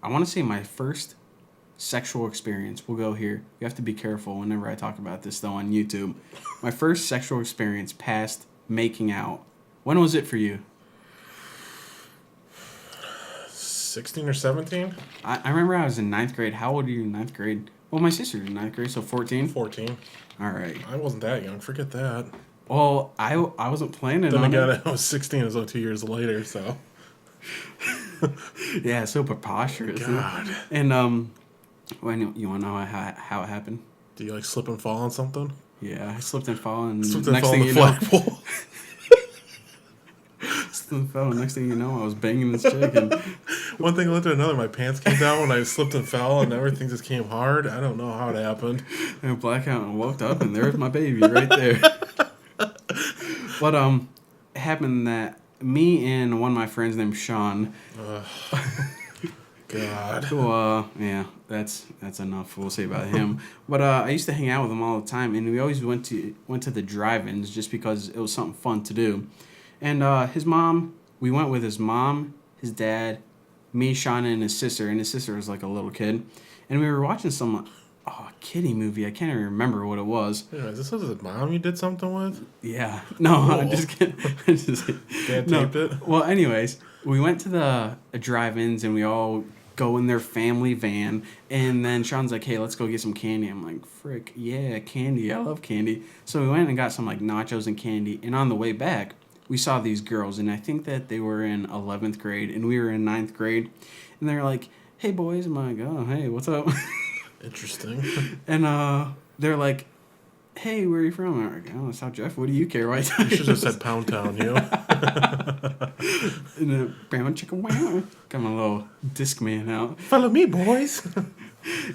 I want to say my first sexual experience. We'll go here. You have to be careful whenever I talk about this, though, on YouTube. My first sexual experience past making out. When was it for you? 16 or 17? I remember I was in ninth grade. How old are you in ninth grade? Well, my sister's in ninth grade, so 14? 14. All right. I wasn't that young. Forget that. Well, I wasn't planning Then on again, it. I was 16. It was like 2 years later, so. Yeah, so preposterous. God. And, when you want to know how it happened? Do you like slip and fall on something? Yeah, I slipped and fell, and Slipped and next fall on thing the you know, flagpole. slipped and fell, and next thing you know, I was banging this chick, and One thing led to another. My pants came down when I slipped and fell, and everything just came hard. I don't know how it happened. I blacked out and woke up, and there's my baby right there. But it happened that me and one of my friends named Sean. God. So yeah, that's enough. We'll say about him. But I used to hang out with him all the time, and we always went to the drive-ins just because it was something fun to do. And his mom, we went with his mom, his dad, me, Sean, and his sister. And his sister was like a little kid, and we were watching some kiddie movie. I can't even remember what it was. Yeah, is this his mom you did something with? Yeah, no, I'm just kidding. Dad taped it? Well, anyways, we went to the drive-ins and we all go in their family van, and then Sean's like, "Hey, let's go get some candy." I'm like, "Frick, yeah, candy! I love candy." So we went and got some like nachos and candy, and on the way back, we saw these girls, and I think that they were in 11th grade, and we were in 9th grade, and they're like, "Hey, boys," I'm like, "Oh, hey, what's up?" Interesting. And they're like, "Hey, where are you from?" I'm like, "Oh, South Jeff. What do you care?" Right? You should have said Pound Town, you. And then, bam, chicka, wow. Got my little disc man out. Follow me, boys.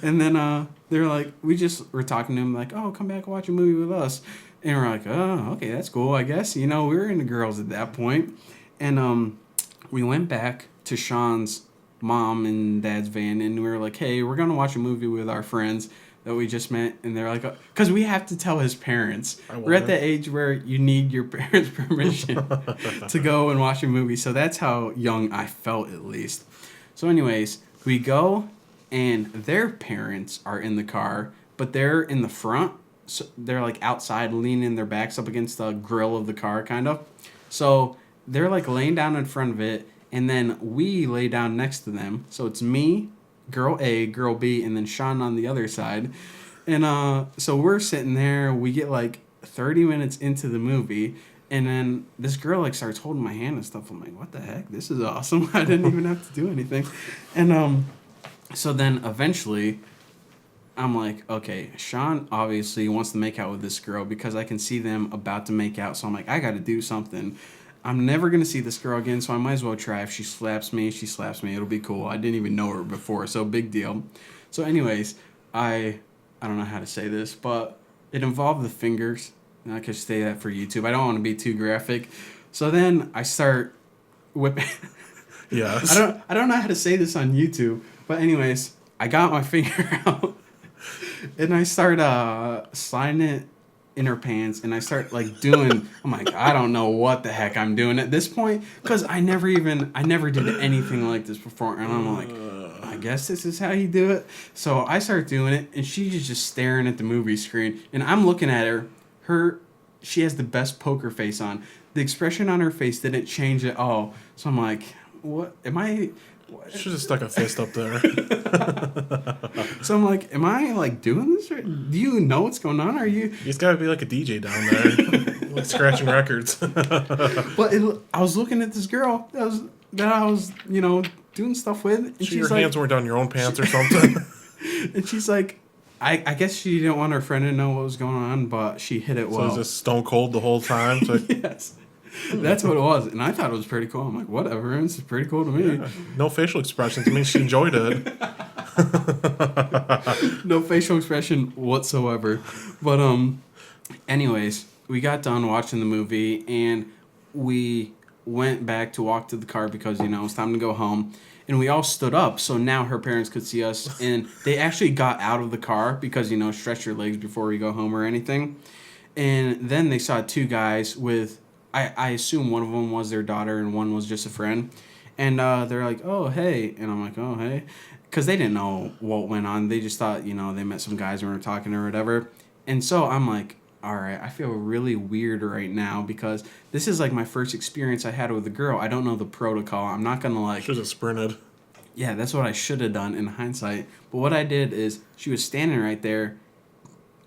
And then they're like, we just were talking to him like, "Oh, come back and watch a movie with us." And we're like, "Oh, okay, that's cool, I guess." You know, we were into girls at that point. And we went back to Sean's mom and dad's van, and we were like, "Hey, we're going to watch a movie with our friends that we just met." And they're like, because we have to tell his parents. We're at the age where you need your parents' permission to go and watch a movie. So that's how young I felt, at least. So anyways, we go, and their parents are in the car, but they're in the front. So they're like outside, leaning their backs up against the grill of the car, kind of. So they're like laying down in front of it, and then we lay down next to them. So it's me, girl A, girl B, and then Sean on the other side. And so we're sitting there. We get like 30 minutes into the movie, and then this girl like starts holding my hand and stuff. I'm like, "What the heck? This is awesome." I didn't even have to do anything. And so then eventually I'm like, okay, Sean obviously wants to make out with this girl because I can see them about to make out. So I'm like, I got to do something. I'm never going to see this girl again, so I might as well try. If she slaps me, she slaps me. It'll be cool. I didn't even know her before, so big deal. So anyways, I don't know how to say this, but it involved the fingers. And I could say that for YouTube. I don't want to be too graphic. So then I start whipping. Yes. I don't know how to say this on YouTube, but anyways, I got my finger out and I start sliding it in her pants, and I start like doing. I'm like, I don't know what the heck I'm doing at this point, because I never did anything like this before, and I'm like, I guess this is how you do it. So I start doing it, and she's just staring at the movie screen, and I'm looking at her. She has the best poker face on. The expression on her face didn't change at all. So I'm like, what am I? Should have stuck a fist up there. So I'm like, am I like doing this? Right? Do you know what's going on? Are you? He's got to be like a DJ down there, like scratching records. But I was looking at this girl that I was doing stuff with. And your hands weren't down your own pants or something. And she's like, I guess she didn't want her friend to know what was going on, but she hit it well. So it was just stone cold the whole time. So yes. That's what it was. And I thought it was pretty cool. I'm like, whatever. This is pretty cool to me. Yeah. No facial expressions. I mean, she enjoyed it. No facial expression whatsoever. But anyways, we got done watching the movie, and we went back to walk to the car because, it's time to go home. And we all stood up, so now her parents could see us. And they actually got out of the car because, stretch your legs before we go home or anything. And then they saw two guys with, I assume one of them was their daughter and one was just a friend. And they're like, oh, hey. And I'm like, oh, hey. Because they didn't know what went on. They just thought, they met some guys and were talking or whatever. And so I'm like, all right, I feel really weird right now because this is like my first experience I had with a girl. I don't know the protocol. I'm not going to like... Should have sprinted. Yeah, that's what I should have done in hindsight. But what I did is she was standing right there,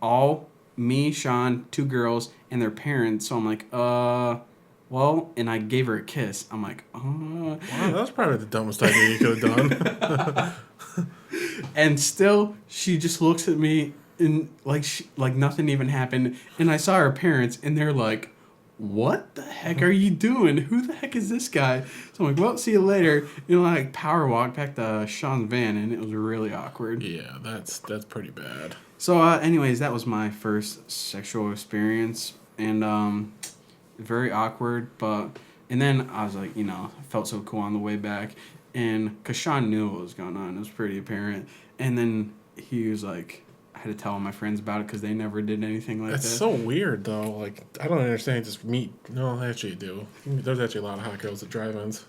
all me, Sean, 2 girls, and their parents. So I'm like, well, and I gave her a kiss. I'm like, Wow, that was probably the dumbest idea you could have done. And still, she just looks at me and like nothing even happened. And I saw her parents, and they're like, what the heck are you doing? Who the heck is this guy? So I'm like, well, see you later. Like power walk back to Sean's van, and it was really awkward. Yeah, that's pretty bad. So, anyways, that was my first sexual experience, and very awkward. And then I was like, felt so cool on the way back, and because Sean knew what was going on, it was pretty apparent. And then he was like, I had to tell my friends about it because they never did anything like that. That's so weird, though. Like, I don't understand. Just meet. No, actually, you do. There's actually a lot of hot girls at drive-ins.